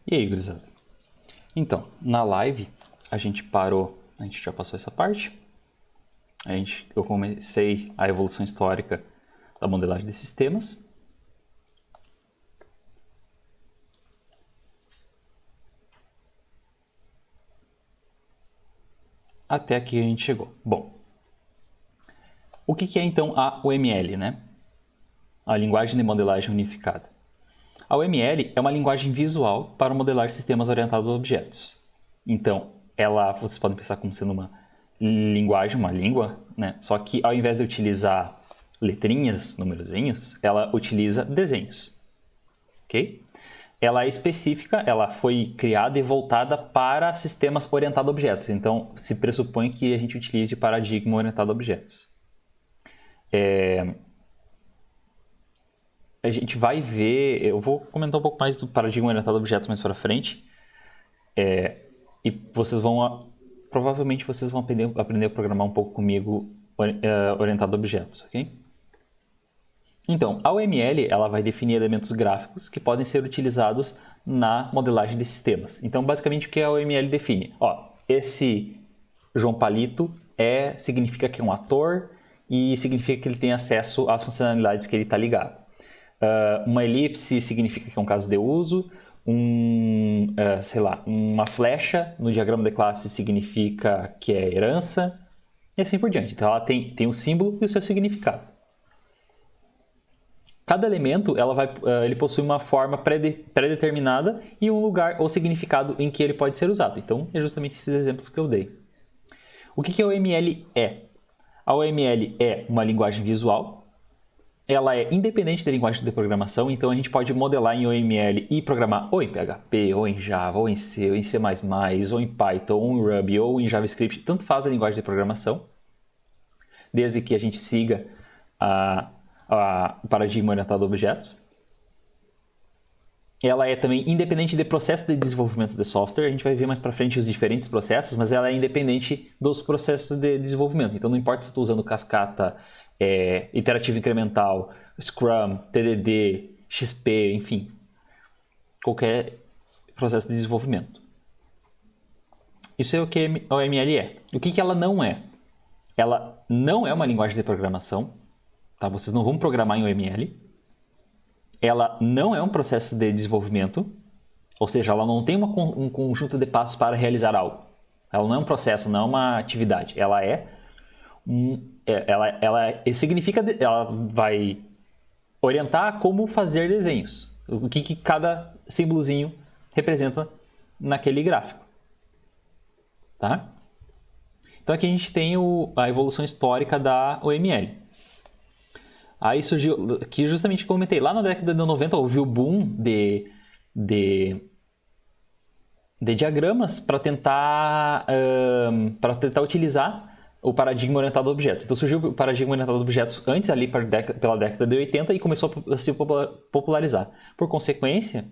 E aí, gurizada? Então, na live a gente parou, a gente já passou essa parte. Eu comecei a evolução histórica da modelagem de sistemas. Até aqui a gente chegou. Bom, o que é então a UML, né? A linguagem de modelagem unificada. A UML é uma linguagem visual para modelar sistemas orientados a objetos. Então, vocês podem pensar como sendo uma linguagem, uma língua, né? Só que ao invés de utilizar letrinhas, numerozinhos, ela utiliza desenhos, ok? Ela é específica, ela foi criada e voltada para sistemas orientados a objetos. Então, se pressupõe que a gente utilize o paradigma orientado a objetos. A gente vai ver, eu vou comentar um pouco mais do paradigma orientado a objetos mais para frente, e provavelmente vocês vão aprender a programar um pouco comigo orientado a objetos, ok? Então, a UML ela vai definir elementos gráficos que podem ser utilizados na modelagem de sistemas. Então, basicamente, o que a UML define? Esse João Palito significa que é um ator e significa que ele tem acesso às funcionalidades que ele está ligado. Uma elipse significa que é um caso de uso. Uma flecha no diagrama de classe significa que é herança, e assim por diante. Então, ela tem um símbolo e o seu significado. Cada elemento ele possui uma forma pré-determinada e um lugar ou significado em que ele pode ser usado. Então, é justamente esses exemplos que eu dei. O que a UML é? A UML é uma linguagem visual. Ela é independente da linguagem de programação, então a gente pode modelar em UML e programar ou em PHP, ou em Java, ou em C, ou em C++, ou em Python, ou em Ruby, ou em JavaScript. Tanto faz a linguagem de programação, desde que a gente siga o paradigma orientado a objetos. Ela é também independente do processo de desenvolvimento de software. A gente vai ver mais para frente os diferentes processos, mas ela é independente dos processos de desenvolvimento. Então não importa se estou usando cascata, iterativo incremental, Scrum, TDD, XP, enfim, qualquer processo de desenvolvimento. Isso é o que a OML é. O que ela não é? Ela não é uma linguagem de programação. Tá? Vocês não vão programar em OML. Ela não é um processo de desenvolvimento, ou seja, ela não tem um conjunto de passos para realizar algo. Ela não é um processo, não é uma atividade. Ela vai orientar como fazer desenhos, o que cada símbolozinho representa naquele gráfico. Tá? Então aqui a gente tem a evolução histórica da OML. Aí surgiu, que justamente comentei, lá na década de 90 houve o boom de diagramas para tentar utilizar o paradigma orientado a objetos. Então surgiu o paradigma orientado a objetos antes, ali pela década de 80, e começou a se popularizar. Por consequência,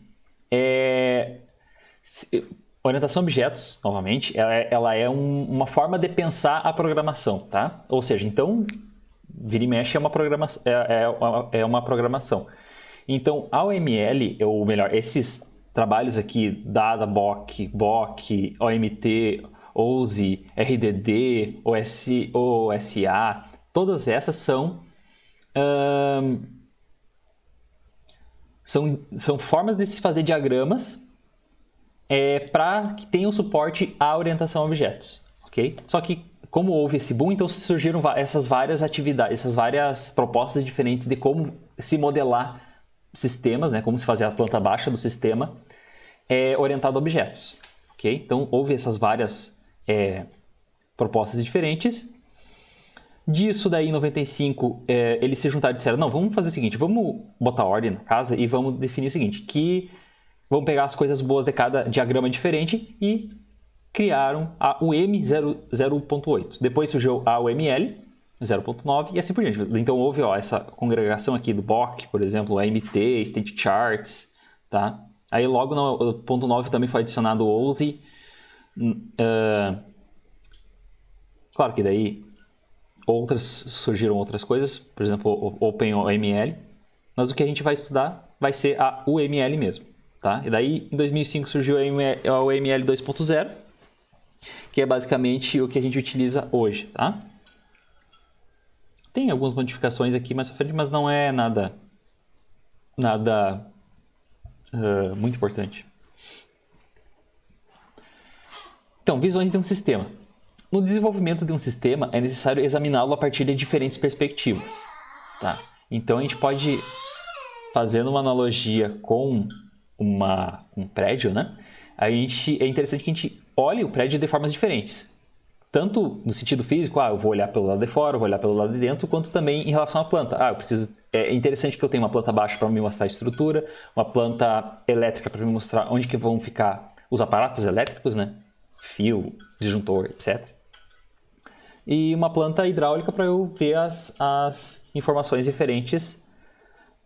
orientação a objetos, novamente, ela é uma forma de pensar a programação, tá? Ou seja, então, vira e mexe é uma programação. Então, a OML, ou melhor, esses trabalhos aqui, Dada, BOK, OMT, OSI, RDD, OSA, todas essas são formas de se fazer diagramas para que tenham suporte à orientação a objetos, ok? Só que como houve esse boom, então surgiram essas várias atividades, essas várias propostas diferentes de como se modelar sistemas, né? Como se fazer a planta baixa do sistema orientado a objetos, ok? Então houve essas várias propostas diferentes. Disso daí, em 95, eles se juntaram e disseram, não, vamos fazer o seguinte, vamos botar ordem na casa e vamos definir o seguinte, que vamos pegar as coisas boas de cada diagrama diferente e criaram a UM 0.8. Depois surgiu a UML 0.9 e assim por diante. Então houve essa congregação aqui do BOK, por exemplo, a MT, State Charts, tá? Aí logo no ponto 9 também foi adicionado o OSI. Claro que daí surgiram outras coisas, por exemplo, o OpenOML, mas o que a gente vai estudar vai ser a UML mesmo. tá? E daí, em 2005, surgiu a OML 2.0, que é basicamente o que a gente utiliza hoje, tá? Tem algumas modificações aqui mais pra frente, mas não é nada muito importante. Então, visões de um sistema. No desenvolvimento de um sistema, é necessário examiná-lo a partir de diferentes perspectivas, tá? Então, a gente pode, fazendo uma analogia com um prédio, né? É interessante que a gente olhe o prédio de formas diferentes. Tanto no sentido físico, eu vou olhar pelo lado de fora, vou olhar pelo lado de dentro, quanto também em relação à planta. É interessante que eu tenha uma planta baixa para me mostrar a estrutura, uma planta elétrica para me mostrar onde que vão ficar os aparatos elétricos, né? Fio, disjuntor, etc. E uma planta hidráulica para eu ver as informações referentes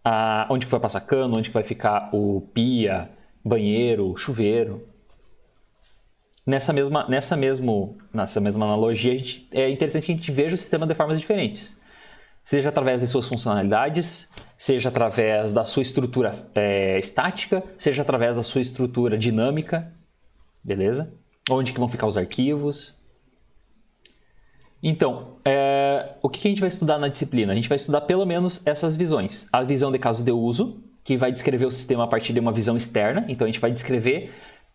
a onde que vai passar cano, onde que vai ficar o pia, banheiro, chuveiro. Nessa mesma analogia, é interessante que a gente veja o sistema de formas diferentes. Seja através de suas funcionalidades, seja através da sua estrutura estática, seja através da sua estrutura dinâmica, beleza? Onde que vão ficar os arquivos. Então, o que a gente vai estudar na disciplina? A gente vai estudar pelo menos essas visões. A visão de caso de uso, que vai descrever o sistema a partir de uma visão externa. Então, a gente vai descrever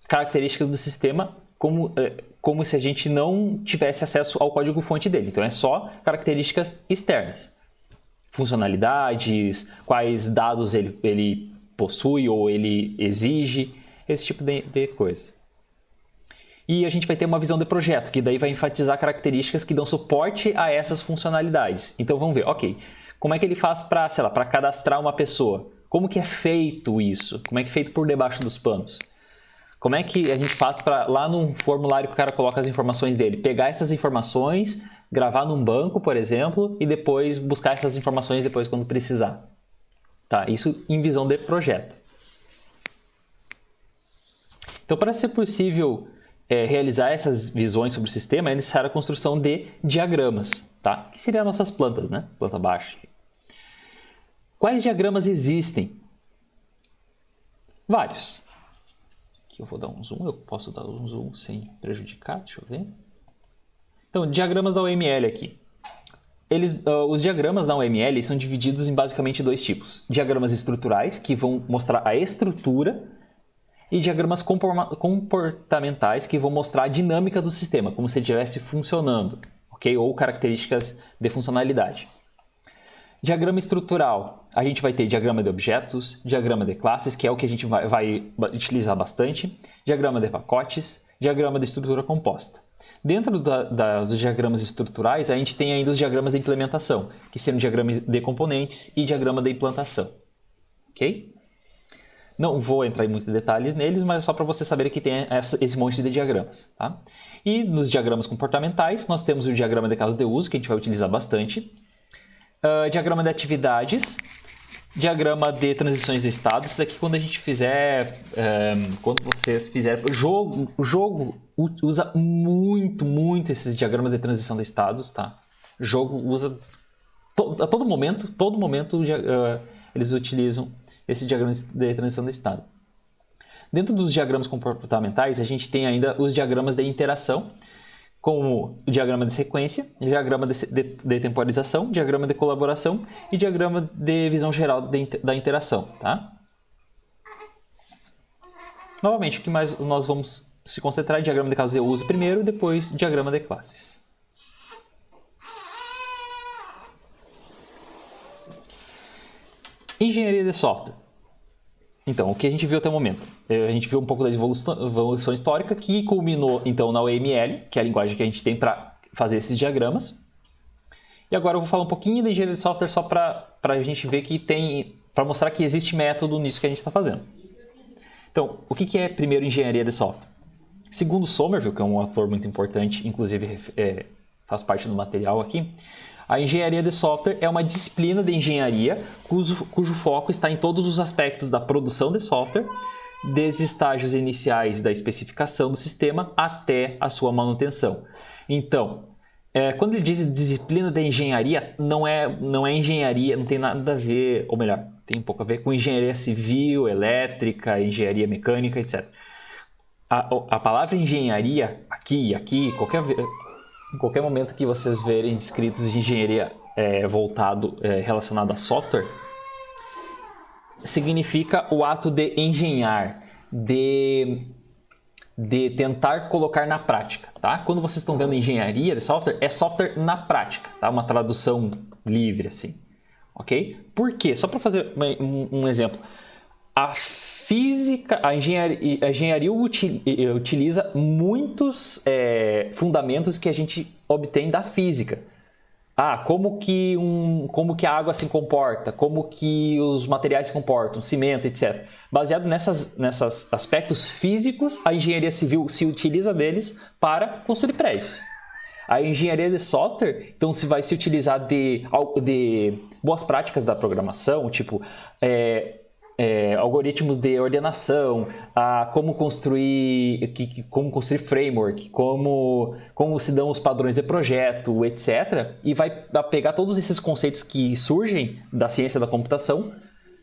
características do sistema como se a gente não tivesse acesso ao código-fonte dele. Então, é só características externas. Funcionalidades, quais dados ele possui ou ele exige, esse tipo de coisa. E a gente vai ter uma visão de projeto, que daí vai enfatizar características que dão suporte a essas funcionalidades. Então, vamos ver, como é que ele faz para cadastrar uma pessoa? Como que é feito isso? Como é que é feito por debaixo dos panos? Como é que a gente faz para, lá num formulário que o cara coloca as informações dele, pegar essas informações, gravar num banco, por exemplo, e depois buscar essas informações depois quando precisar. Tá? Isso em visão de projeto. Então, para ser possível realizar essas visões sobre o sistema, é necessária a construção de diagramas, tá? Que seriam as nossas plantas, né? Planta baixa. Quais diagramas existem? Vários. Aqui eu vou dar um zoom, eu posso dar um zoom sem prejudicar, deixa eu ver. Então, diagramas da OML aqui. Os diagramas da OML são divididos em basicamente dois tipos. Diagramas estruturais, que vão mostrar a estrutura, e diagramas comportamentais, que vão mostrar a dinâmica do sistema, como se ele estivesse funcionando, ok? Ou características de funcionalidade. Diagrama estrutural, a gente vai ter diagrama de objetos, diagrama de classes, que é o que a gente vai utilizar bastante, diagrama de pacotes, diagrama de estrutura composta. Dentro dos diagramas estruturais, a gente tem ainda os diagramas de implementação, que seriam diagramas de componentes e diagrama de implantação, ok? Não vou entrar em muitos detalhes neles, mas é só para você saber que tem esse monte de diagramas, tá? E nos diagramas comportamentais, nós temos o diagrama de caso de uso, que a gente vai utilizar bastante, diagrama de atividades, diagrama de transições de estados. Isso daqui quando a gente fizer, quando vocês fizerem, o jogo usa muito esses diagramas de transição de estados, tá? O jogo usa a todo momento eles utilizam esse diagrama de transição de estado. Dentro dos diagramas comportamentais, a gente tem ainda os diagramas de interação, como o diagrama de sequência, diagrama de temporização, diagrama de colaboração e diagrama de visão geral da interação, tá? Novamente, o que mais nós vamos se concentrar é diagrama de caso de uso primeiro, depois diagrama de classes. Engenharia de software. Então, o que a gente viu até o momento? A gente viu um pouco da evolução histórica, que culminou então na OML, que é a linguagem que a gente tem para fazer esses diagramas. E agora eu vou falar um pouquinho da engenharia de software só para a gente ver que tem, para mostrar que existe método nisso que a gente está fazendo. Então, o que é primeiro engenharia de software? Segundo Somerville, que é um autor muito importante, inclusive faz parte do material aqui, a engenharia de software é uma disciplina de engenharia cujo foco está em todos os aspectos da produção de software, desde estágios iniciais da especificação do sistema até a sua manutenção. Então, quando ele diz disciplina de engenharia, não é engenharia, não tem nada a ver, ou melhor, tem um pouco a ver com engenharia civil, elétrica, engenharia mecânica, etc. A palavra engenharia, aqui, em qualquer momento que vocês verem escritos de engenharia relacionado a software, significa o ato de engenhar, de tentar colocar na prática, tá? Quando vocês estão vendo engenharia de software, é software na prática, tá? Uma tradução livre, assim, ok? Por quê? Só para fazer um exemplo. A engenharia utiliza muitos fundamentos que a gente obtém da física. Como que a água se comporta, como que os materiais se comportam, cimento, etc. Baseado nesses aspectos físicos, a engenharia civil se utiliza deles para construir prédios. A engenharia de software, então, vai se utilizar de boas práticas da programação, tipo algoritmos de ordenação, como construir framework, como se dão os padrões de projeto, etc. E vai pegar todos esses conceitos que surgem da ciência da computação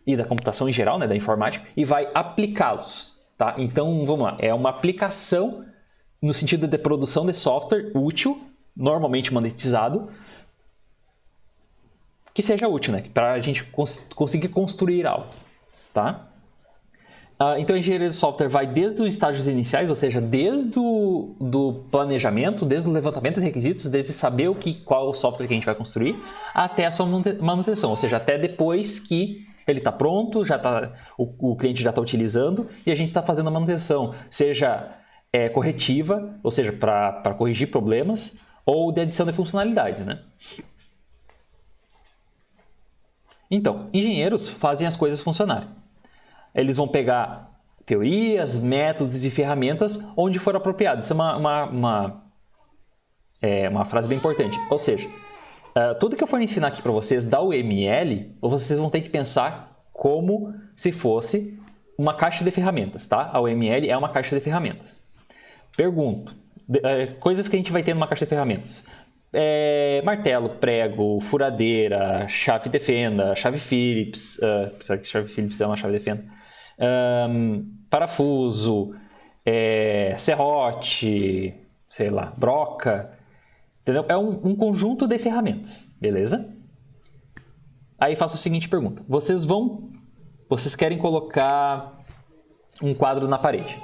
e da computação em geral, né, da informática, e vai aplicá-los. Tá? Então, vamos lá. É uma aplicação no sentido de produção de software útil, normalmente monetizado, que seja útil, né? Para a gente conseguir construir algo. Tá? Então a engenharia de software vai desde os estágios iniciais, ou seja, desde do planejamento, desde o levantamento de requisitos, desde saber qual o software que a gente vai construir, até a sua manutenção, ou seja, até depois que ele está pronto, o cliente já está utilizando e a gente está fazendo a manutenção, seja corretiva, ou seja, para corrigir problemas, ou de adição de funcionalidades, né? Então, engenheiros fazem as coisas funcionarem. Eles vão pegar teorias, métodos e ferramentas onde for apropriado. Isso é uma frase bem importante. Ou seja, tudo que eu for ensinar aqui para vocês da UML, vocês vão ter que pensar como se fosse uma caixa de ferramentas, tá? A UML é uma caixa de ferramentas. Pergunto, coisas que a gente vai ter numa caixa de ferramentas. Martelo, prego, furadeira, chave de fenda, chave Phillips, apesar que chave Phillips é uma chave de fenda, parafuso, serrote, sei lá, broca, entendeu? É um conjunto de ferramentas, beleza? Aí faço a seguinte pergunta: vocês querem colocar um quadro na parede,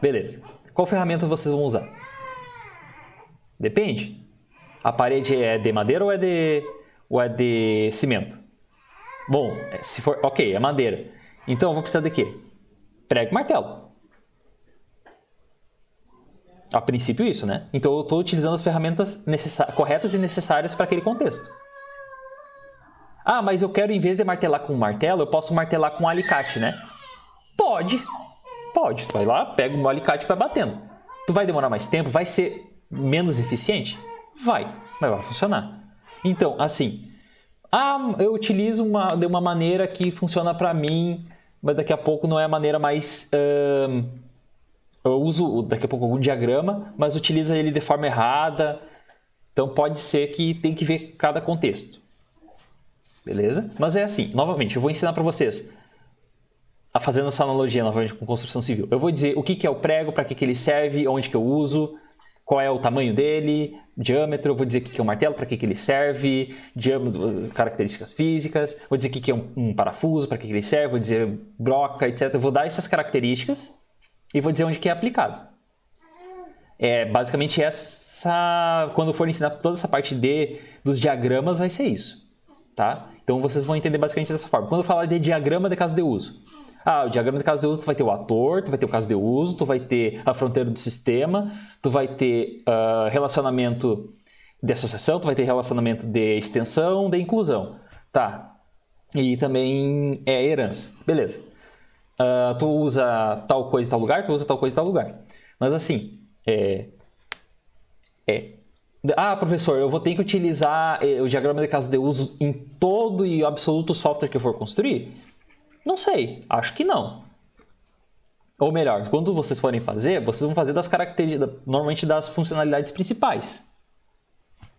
beleza? Qual ferramenta vocês vão usar? Depende. A parede é de madeira ou é de cimento? Bom, se for, ok, é madeira. Então eu vou precisar de quê? Prego e martelo. A princípio isso, né? Então eu estou utilizando as ferramentas corretas e necessárias para aquele contexto. Mas eu quero, em vez de martelar com um martelo, eu posso martelar com um alicate, né? Pode. Tu vai lá, pega um alicate e vai batendo. Tu vai demorar mais tempo? Vai ser menos eficiente? Vai, mas vai funcionar. Então, assim, eu utilizo de uma maneira que funciona para mim, mas daqui a pouco não é a maneira mais... eu uso daqui a pouco algum diagrama, mas utiliza ele de forma errada. Então pode ser que tem que ver cada contexto. Beleza? Mas é assim, novamente, eu vou ensinar para vocês, fazendo essa analogia novamente com construção civil. Eu vou dizer o que é o prego, para que ele serve, onde que eu uso, qual é o tamanho dele, diâmetro, eu vou dizer o que é um martelo, para que ele serve, diâmetro, características físicas, vou dizer o que é um parafuso, para que ele serve, vou dizer broca, etc. Eu vou dar essas características e vou dizer onde que é aplicado. Basicamente quando eu for ensinar toda essa parte dos diagramas, vai ser isso, tá? Então vocês vão entender basicamente dessa forma. Quando eu falar de diagrama de caso de uso, o diagrama de caso de uso, tu vai ter o ator, tu vai ter o caso de uso, tu vai ter a fronteira do sistema, tu vai ter relacionamento de associação, tu vai ter relacionamento de extensão, de inclusão, tá? E também herança, beleza. Tu usa tal coisa em tal lugar, tu usa tal coisa em tal lugar. Mas assim, professor, eu vou ter que utilizar o diagrama de caso de uso em todo e absoluto software que eu for construir? Não sei, acho que não. Ou melhor, quando vocês forem fazer, vocês vão fazer das características, normalmente das funcionalidades principais.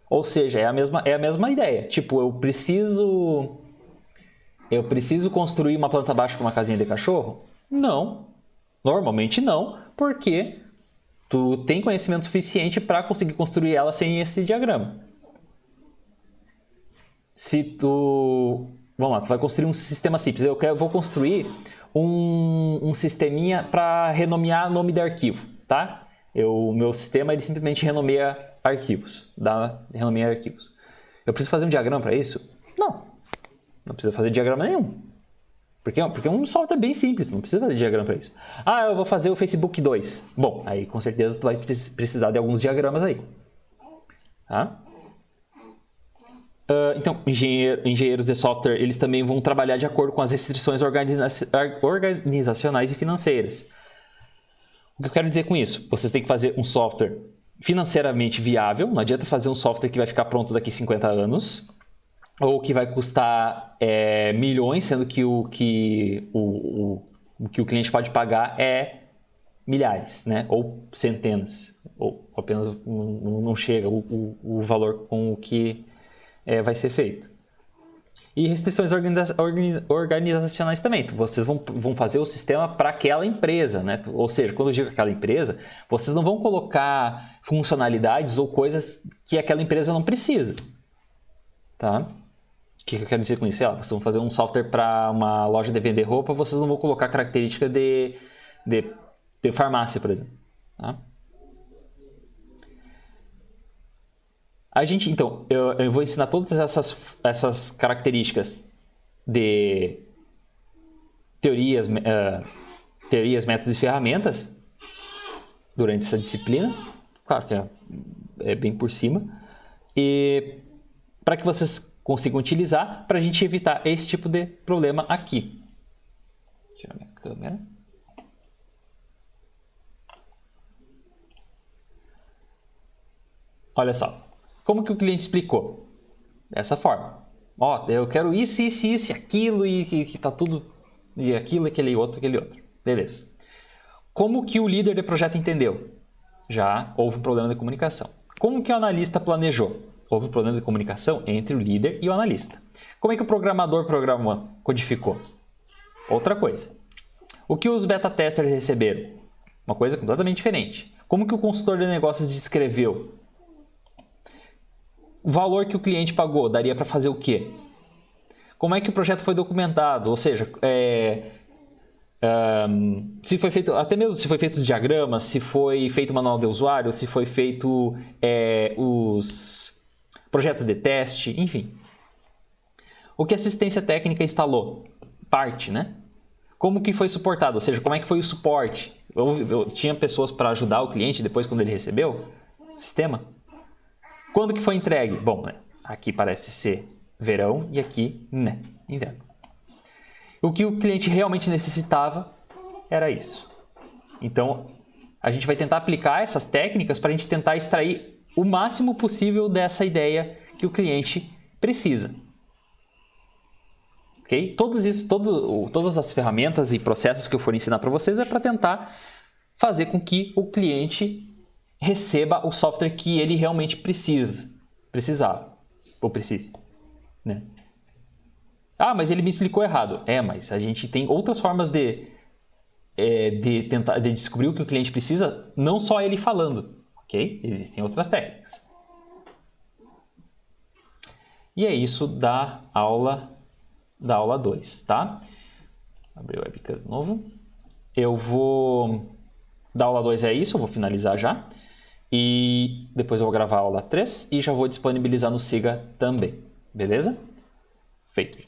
Ou seja, é a mesma ideia. Tipo, eu preciso Eu preciso construir uma planta baixa para uma casinha de cachorro? Não. Normalmente não, porque tu tem conhecimento suficiente para conseguir construir ela sem esse diagrama. Se tu... Vamos lá, tu vai construir um sistema simples. Eu vou construir um sisteminha para renomear nome de arquivo, tá? O meu sistema ele simplesmente renomeia arquivos, renomeia arquivos. Eu preciso fazer um diagrama para isso? Não precisa fazer diagrama nenhum. Porque é um software bem simples, não precisa fazer diagrama para isso. Ah, eu vou fazer o Facebook 2. Bom, aí com certeza tu vai precisar de alguns diagramas aí. Tá? Então, engenheiros de software, eles também vão trabalhar de acordo com as restrições organizacionais e financeiras. O que eu quero dizer com isso? Vocês têm que fazer um software financeiramente viável. Não adianta fazer um software que vai ficar pronto daqui a 50 anos. Ou que vai custar milhões, sendo que o que o cliente pode pagar é milhares, né? Ou centenas. Ou apenas não chega o valor com o que vai ser feito. E restrições organizacionais também. Vocês vão fazer o sistema para aquela empresa, né? Ou seja, quando eu digo aquela empresa, vocês não vão colocar funcionalidades ou coisas que aquela empresa não precisa. Tá? O que eu quero dizer com isso? Vocês vão fazer um software para uma loja de vender roupa, vocês não vão colocar característica de farmácia, por exemplo. Tá? Então, eu vou ensinar todas essas características de teorias, métodos e ferramentas durante essa disciplina. Claro que é bem por cima. E para que vocês consigam utilizar para a gente evitar esse tipo de problema aqui. Deixa eu tirar minha câmera. Olha só. Como que o cliente explicou? Dessa forma. Eu quero isso, isso, isso, aquilo, e que tá tudo... E aquilo, aquele outro. Beleza. Como que o líder de projeto entendeu? Já houve um problema de comunicação. Como que o analista planejou? Houve um problema de comunicação entre o líder e o analista. Como é que o programador codificou? Outra coisa. O que os beta testers receberam? Uma coisa completamente diferente. Como que o consultor de negócios descreveu? O valor que o cliente pagou daria para fazer o quê? Como é que o projeto foi documentado? Ou seja, se foi feito, até mesmo se foi feito os diagramas, se foi feito o manual de usuário, se foi feito os projetos de teste, enfim. O que a assistência técnica instalou? Parte, né? Como que foi suportado? Ou seja, como é que foi o suporte? Tinha pessoas para ajudar o cliente depois quando ele recebeu o sistema? Quando que foi entregue? Bom, aqui parece ser verão e aqui, inverno. O que o cliente realmente necessitava era isso. Então, a gente vai tentar aplicar essas técnicas para a gente tentar extrair o máximo possível dessa ideia que o cliente precisa. Ok? Todas as ferramentas e processos que eu for ensinar para vocês é para tentar fazer com que o cliente receba o software que ele realmente precisava, ou precise. Né? Mas ele me explicou errado. Mas a gente tem outras formas de tentar descobrir o que o cliente precisa, não só ele falando. Ok? Existem outras técnicas. E é isso da aula 2, tá? Abrir o webcam de novo. Da aula 2 é isso, eu vou finalizar já. E depois eu vou gravar a aula 3 e já vou disponibilizar no Siga também. Beleza? Feito.